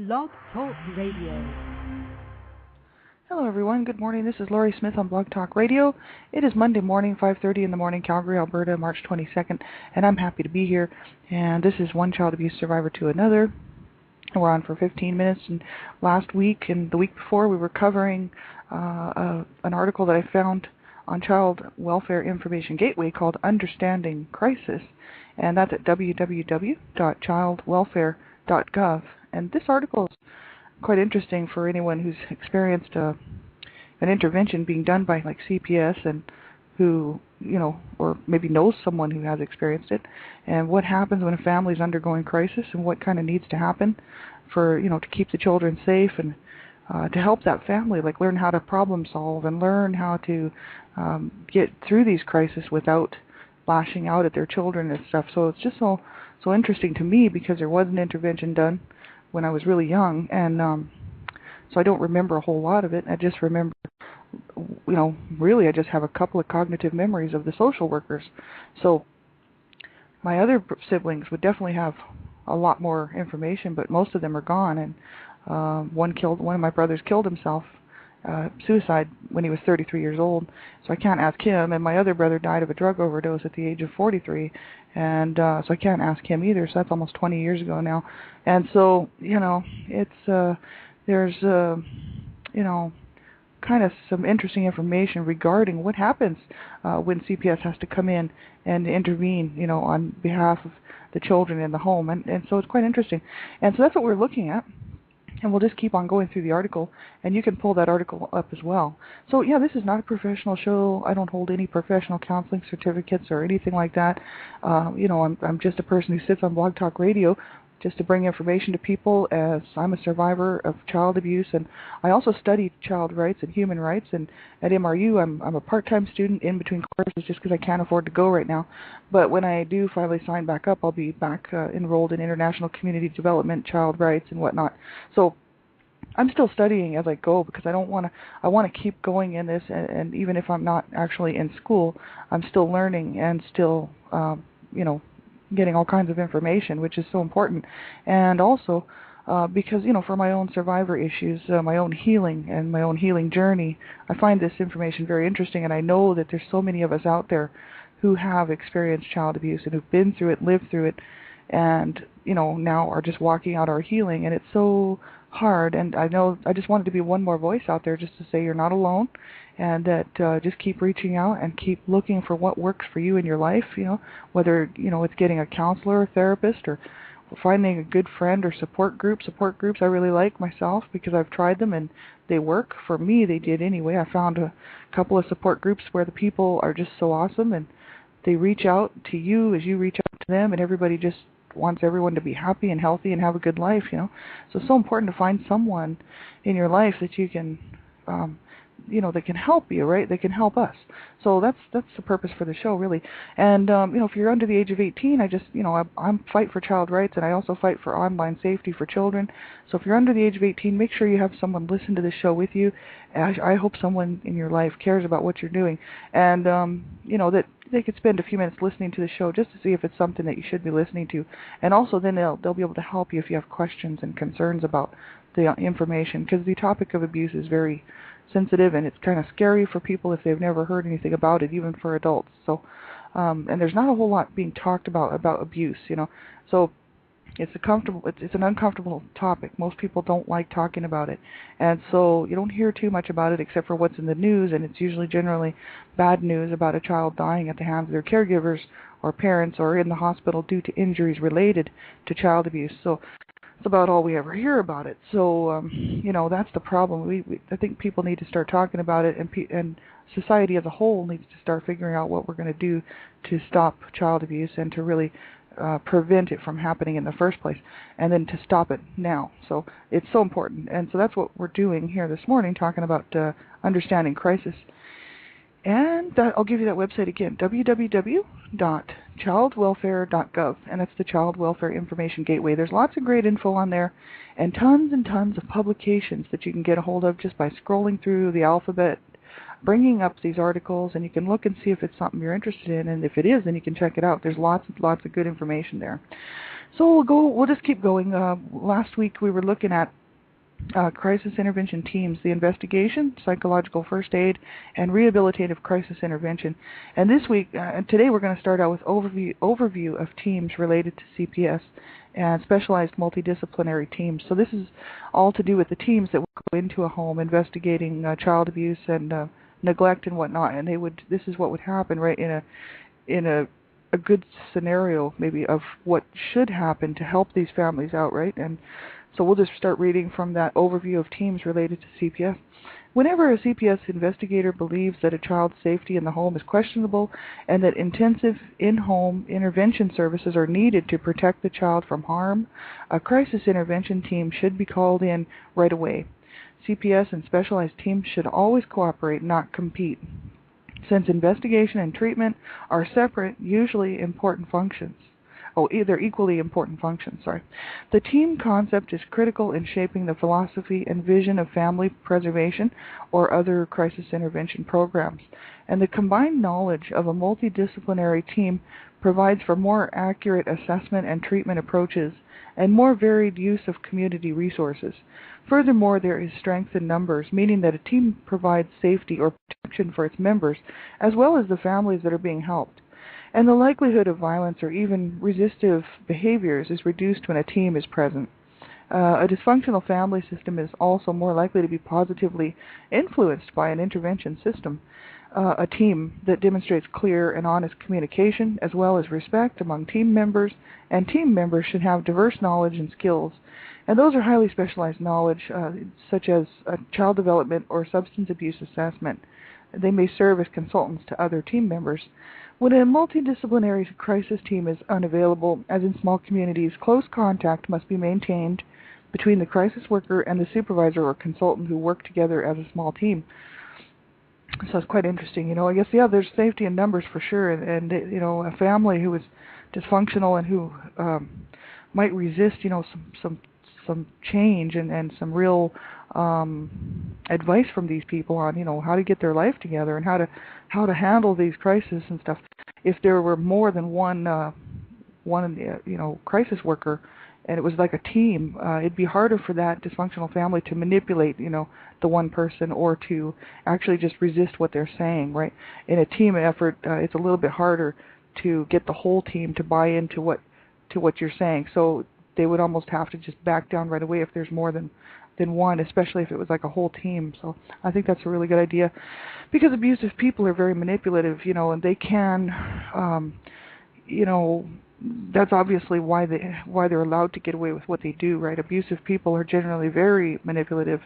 Blog Talk Radio. Hello everyone, good morning. This is Laurie Smith on Blog Talk Radio. It is Monday morning, 5:30 in the morning, Calgary, Alberta, March 22nd, and I'm happy to be here. And this is One Child Abuse Survivor to Another. We're on for 15 minutes, and last week and the week before we were covering an article that I found on Child Welfare Information Gateway called Understanding Crisis, and that's at www.childwelfare.gov. And this article is quite interesting for anyone who's experienced an intervention being done by like CPS and who, or maybe knows someone who has experienced it, and what happens when a family is undergoing crisis and what kind of needs to happen for, to keep the children safe and to help that family, like learn how to problem solve and learn how to get through these crises without lashing out at their children and stuff. So it's just so interesting to me because there was an intervention done when I was really young, and so I don't remember a whole lot of it. I just remember, really I just have a couple of cognitive memories of the social workers. So my other siblings would definitely have a lot more information, but most of them are gone, and one of my brothers killed himself, suicide, when he was 33 years old, so I can't ask him, and my other brother died of a drug overdose at the age of 43, and so I can't ask him either, so that's almost 20 years ago now. And so, it's, there's, kind of some interesting information regarding what happens when CPS has to come in and intervene, on behalf of the children in the home, and so it's quite interesting. And so that's what we're looking at. And we'll just keep on going through the article, and you can pull that article up as well. So, yeah, this is not a professional show. I don't hold any professional counseling certificates or anything like that. I'm just a person who sits on Blog Talk Radio just to bring information to people, as I'm a survivor of child abuse, and I also study child rights and human rights, and at MRU I'm a part-time student in between courses just because I can't afford to go right now. But when I do finally sign back up, I'll be back enrolled in international community development, child rights, and whatnot. So I'm still studying as I go because I want to keep going in this, and even if I'm not actually in school, I'm still learning and still, getting all kinds of information, which is so important. And also because, for my own survivor issues, my own healing and my own healing journey, I find this information very interesting, and I know that there's so many of us out there who have experienced child abuse and who've been through it, lived through it, and, now are just walking out our healing, and it's so hard. And I know I just wanted to be one more voice out there just to say you're not alone, and that just keep reaching out and keep looking for what works for you in your life, whether, it's getting a counselor or therapist or finding a good friend or support groups. Support groups I really like myself because I've tried them and they work. For me, they did anyway. I found a couple of support groups where the people are just so awesome, and they reach out to you as you reach out to them, and everybody just wants everyone to be happy and healthy and have a good life, So it's so important to find someone in your life that you can, that can help you, right? They can help us. So that's the purpose for the show, really. And, if you're under the age of 18, I'm fight for child rights, and I also fight for online safety for children. So if you're under the age of 18, make sure you have someone listen to this show with you. I hope someone in your life cares about what you're doing. And, that they could spend a few minutes listening to the show just to see if it's something that you should be listening to. And also then they'll be able to help you if you have questions and concerns about the information, because the topic of abuse is very sensitive, and it's kind of scary for people if they've never heard anything about it, even for adults. So, and there's not a whole lot being talked about abuse, So it's an uncomfortable topic. Most people don't like talking about it, and so you don't hear too much about it except for what's in the news, and it's usually generally bad news about a child dying at the hands of their caregivers or parents, or in the hospital due to injuries related to child abuse. So that's about all we ever hear about it. So, that's the problem. I think people need to start talking about it, and society as a whole needs to start figuring out what we're going to do to stop child abuse and to really prevent it from happening in the first place, and then to stop it now. So it's so important. And so that's what we're doing here this morning, talking about understanding crisis. And I'll give you that website again, www.childwelfare.gov, and that's the Child Welfare Information Gateway. There's lots of great info on there, and tons of publications that you can get a hold of just by scrolling through the alphabet, bringing up these articles, and you can look and see if it's something you're interested in, and if it is, then you can check it out. There's lots of good information there. So we'll just keep going. Last week we were looking at crisis intervention teams, the investigation, psychological first aid, and rehabilitative crisis intervention. And this week, today we're going to start out with overview of teams related to CPS and specialized multidisciplinary teams. So this is all to do with the teams that will go into a home investigating child abuse and neglect and whatnot. And this is what would happen, right, in a good scenario maybe of what should happen to help these families out, right? And so we'll just start reading from that overview of teams related to CPS. Whenever a CPS investigator believes that a child's safety in the home is questionable and that intensive in-home intervention services are needed to protect the child from harm, a crisis intervention team should be called in right away. CPS and specialized teams should always cooperate, not compete, since investigation and treatment are separate, usually important functions. They're equally important functions, The team concept is critical in shaping the philosophy and vision of family preservation or other crisis intervention programs. And the combined knowledge of a multidisciplinary team provides for more accurate assessment and treatment approaches and more varied use of community resources. Furthermore, there is strength in numbers, meaning that a team provides safety or protection for its members, as well as the families that are being helped. And the likelihood of violence or even resistive behaviors is reduced when a team is present. A dysfunctional family system is also more likely to be positively influenced by an intervention system. A team that demonstrates clear and honest communication as well as respect among team members, and team members should have diverse knowledge and skills. And those are highly specialized knowledge, such as child development or substance abuse assessment. They may serve as consultants to other team members. When a multidisciplinary crisis team is unavailable, as in small communities, close contact must be maintained between the crisis worker and the supervisor or consultant who work together as a small team. So it's quite interesting, I guess, there's safety in numbers for sure, and a family who is dysfunctional and who might resist, some change and some real advice from these people on, how to get their life together and how to handle these crises and stuff. If there were more than one crisis worker, and it was like a team, it'd be harder for that dysfunctional family to manipulate, the one person, or to actually just resist what they're saying, right? In a team effort, it's a little bit harder to get the whole team to buy into what you're saying. So they would almost have to just back down right away if there's more than one, especially if it was like a whole team. So I think that's a really good idea, because abusive people are very manipulative, and they can, that's obviously why they're allowed to get away with what they do, right? Abusive people are generally very manipulative,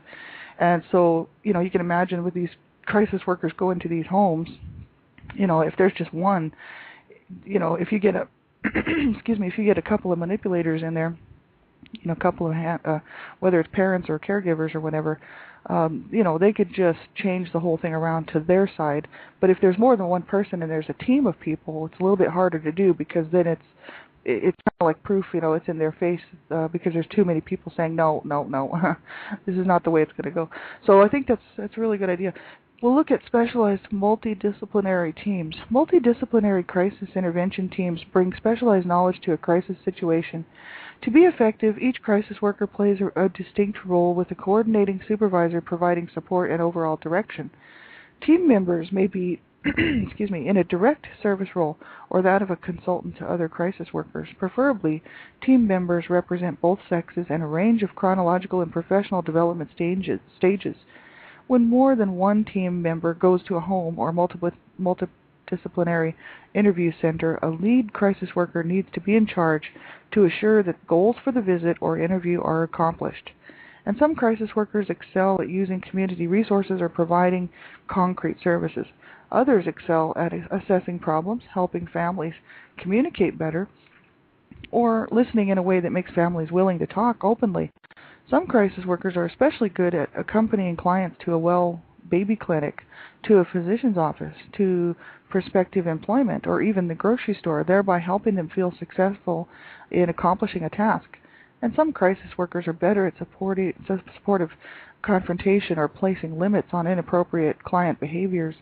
and so you can imagine with these crisis workers go into these homes, if there's just one, if you get a if you get a couple of manipulators in there, a couple of whether it's parents or caregivers or whatever, they could just change the whole thing around to their side. But if there's more than one person and there's a team of people, it's a little bit harder to do, because then it's kind of like proof, it's in their face, because there's too many people saying no, this is not the way it's going to go. So I think that's a really good idea. We'll look at specialized multidisciplinary teams. Multidisciplinary crisis intervention teams bring specialized knowledge to a crisis situation. To be effective, each crisis worker plays a distinct role, with a coordinating supervisor providing support and overall direction. Team members may be in a direct service role or that of a consultant to other crisis workers. Preferably, team members represent both sexes and a range of chronological and professional development stages. When more than one team member goes to a home or multidisciplinary interview center, a lead crisis worker needs to be in charge to assure that goals for the visit or interview are accomplished. And some crisis workers excel at using community resources or providing concrete services. Others excel at assessing problems, helping families communicate better, or listening in a way that makes families willing to talk openly. Some crisis workers are especially good at accompanying clients to a well baby clinic, to a physician's office, to prospective employment, or even the grocery store, thereby helping them feel successful in accomplishing a task. And some crisis workers are better at supportive confrontation or placing limits on inappropriate client behaviors.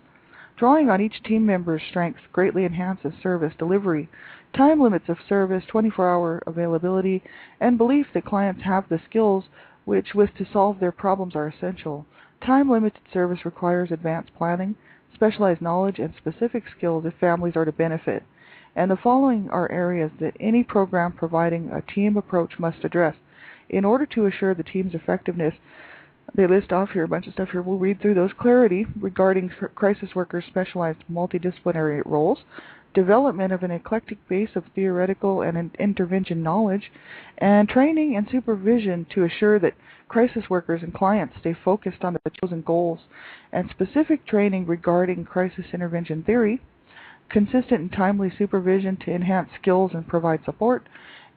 Drawing on each team member's strengths greatly enhances service delivery. time limits of service, 24-hour availability, and belief that clients have the skills which, with to solve their problems, are essential. Time-limited service requires advanced planning, specialized knowledge, and specific skills if families are to benefit. And the following are areas that any program providing a team approach must address. In order to assure the team's effectiveness, they list off here a bunch of stuff here. We'll read through those. Clarity regarding crisis workers' specialized multidisciplinary roles, development of an eclectic base of theoretical and intervention knowledge, and training and supervision to assure that crisis workers and clients stay focused on the chosen goals, and specific training regarding crisis intervention theory, consistent and timely supervision to enhance skills and provide support,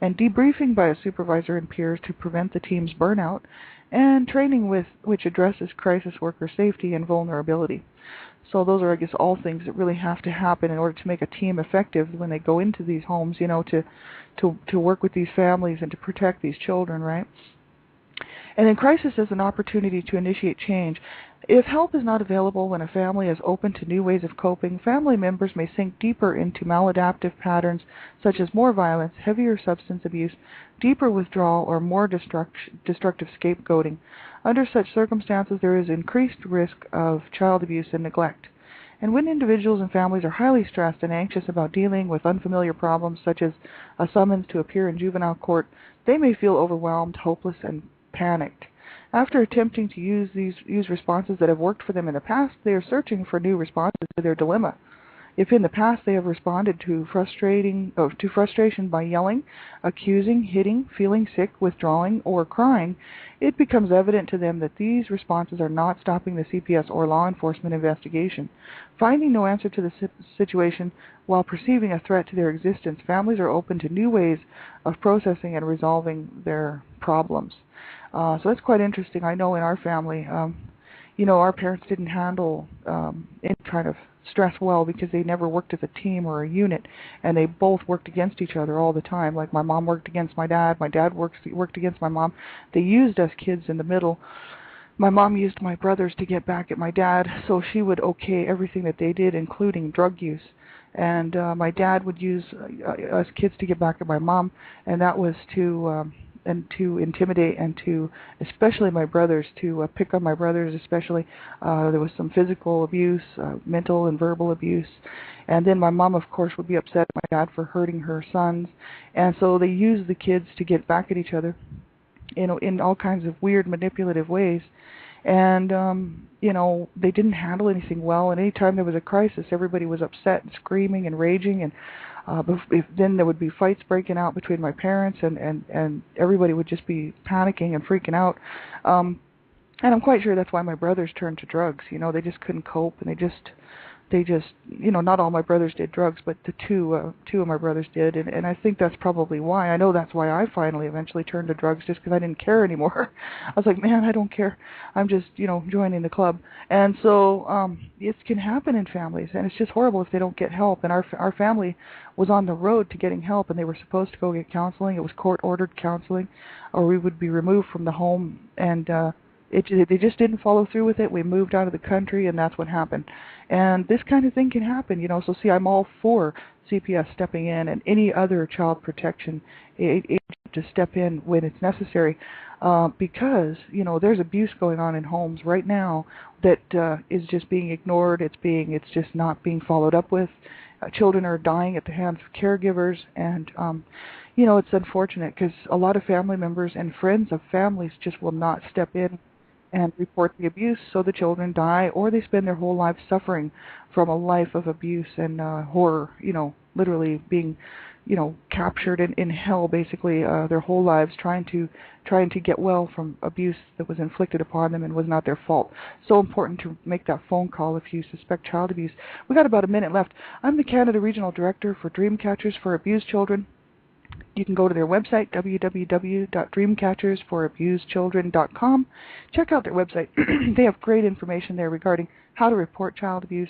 and debriefing by a supervisor and peers to prevent the team's burnout, and training which addresses crisis worker safety and vulnerability. So those are, I guess, all things that really have to happen in order to make a team effective when they go into these homes, to work with these families and to protect these children, right? And then crisis is an opportunity to initiate change. If help is not available when a family is open to new ways of coping, family members may sink deeper into maladaptive patterns such as more violence, heavier substance abuse, deeper withdrawal, or more destructive scapegoating. Under such circumstances, there is increased risk of child abuse and neglect. And when individuals and families are highly stressed and anxious about dealing with unfamiliar problems such as a summons to appear in juvenile court, they may feel overwhelmed, hopeless, and panicked. After attempting to use responses that have worked for them in the past, they are searching for new responses to their dilemma. If in the past they have responded to frustration by yelling, accusing, hitting, feeling sick, withdrawing, or crying, it becomes evident to them that these responses are not stopping the CPS or law enforcement investigation. Finding no answer to the situation while perceiving a threat to their existence, families are open to new ways of processing and resolving their problems. So that's quite interesting. I know in our family, our parents didn't handle any kind of stress well because they never worked as a team or a unit, and they both worked against each other all the time. Like my mom worked against my dad worked against my mom. They used us kids in the middle. My mom used my brothers to get back at my dad, so she would okay everything that they did, including drug use. And my dad would use us kids to get back at my mom, and that was to intimidate and to, especially my brothers, to pick on my brothers especially. There was some physical abuse, mental and verbal abuse. And then my mom, of course, would be upset at my dad for hurting her sons. And so they used the kids to get back at each other, in all kinds of weird, manipulative ways. And, they didn't handle anything well. And any time there was a crisis, everybody was upset and screaming and raging. And then there would be fights breaking out between my parents, and everybody would just be panicking and freaking out. And I'm quite sure that's why my brothers turned to drugs. They just couldn't cope, and they just, not all my brothers did drugs, but the two of my brothers did, and I think that's probably why. I know that's why I finally eventually turned to drugs, just because I didn't care anymore. I was like, man, I don't care. I'm just, joining the club. And so it can happen in families, and it's just horrible if they don't get help. And our family was on the road to getting help, and they were supposed to go get counseling. It was court-ordered counseling, or we would be removed from the home, and they just didn't follow through with it. We moved out of the country, and that's what happened. And this kind of thing can happen, So see, I'm all for CPS stepping in and any other child protection agent to step in when it's necessary, because there's abuse going on in homes right now that is just being ignored. It's just not being followed up with. Children are dying at the hands of caregivers, and it's unfortunate because a lot of family members and friends of families just will not step in and report the abuse, so the children die, or they spend their whole lives suffering from a life of abuse and horror, literally being, captured in hell, basically, their whole lives trying to get well from abuse that was inflicted upon them and was not their fault. So important to make that phone call if you suspect child abuse. We got about a minute left. I'm the Canada Regional Director for Dreamcatchers for Abused Children. You can go to their website, www.dreamcatchersforabusedchildren.com. Check out their website. They have great information there regarding how to report child abuse,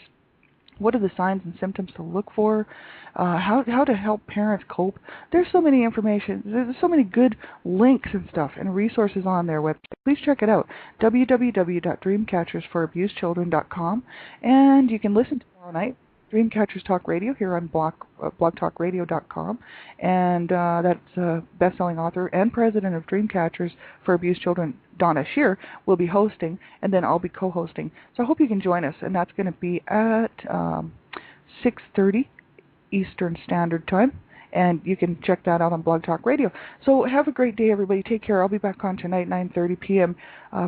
what are the signs and symptoms to look for, how to help parents cope. There's so many information. There's so many good links and stuff and resources on their website. Please check it out, www.dreamcatchersforabusedchildren.com. And you can listen tomorrow night Dreamcatchers Talk Radio here on blogtalkradio.com, and that's best-selling author and president of Dreamcatchers for Abused Children, Donna Shear, will be hosting, and then I'll be co-hosting. So I hope you can join us, and that's going to be at 6:30 Eastern Standard Time. And you can check that out on Blog Talk Radio. So have a great day, everybody. Take care. I'll be back on tonight, 9:30 p.m.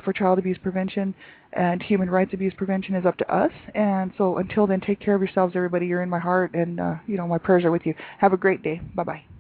For child abuse prevention, and human rights abuse prevention is up to us. And so until then, take care of yourselves, everybody. You're in my heart, and my prayers are with you. Have a great day. Bye-bye.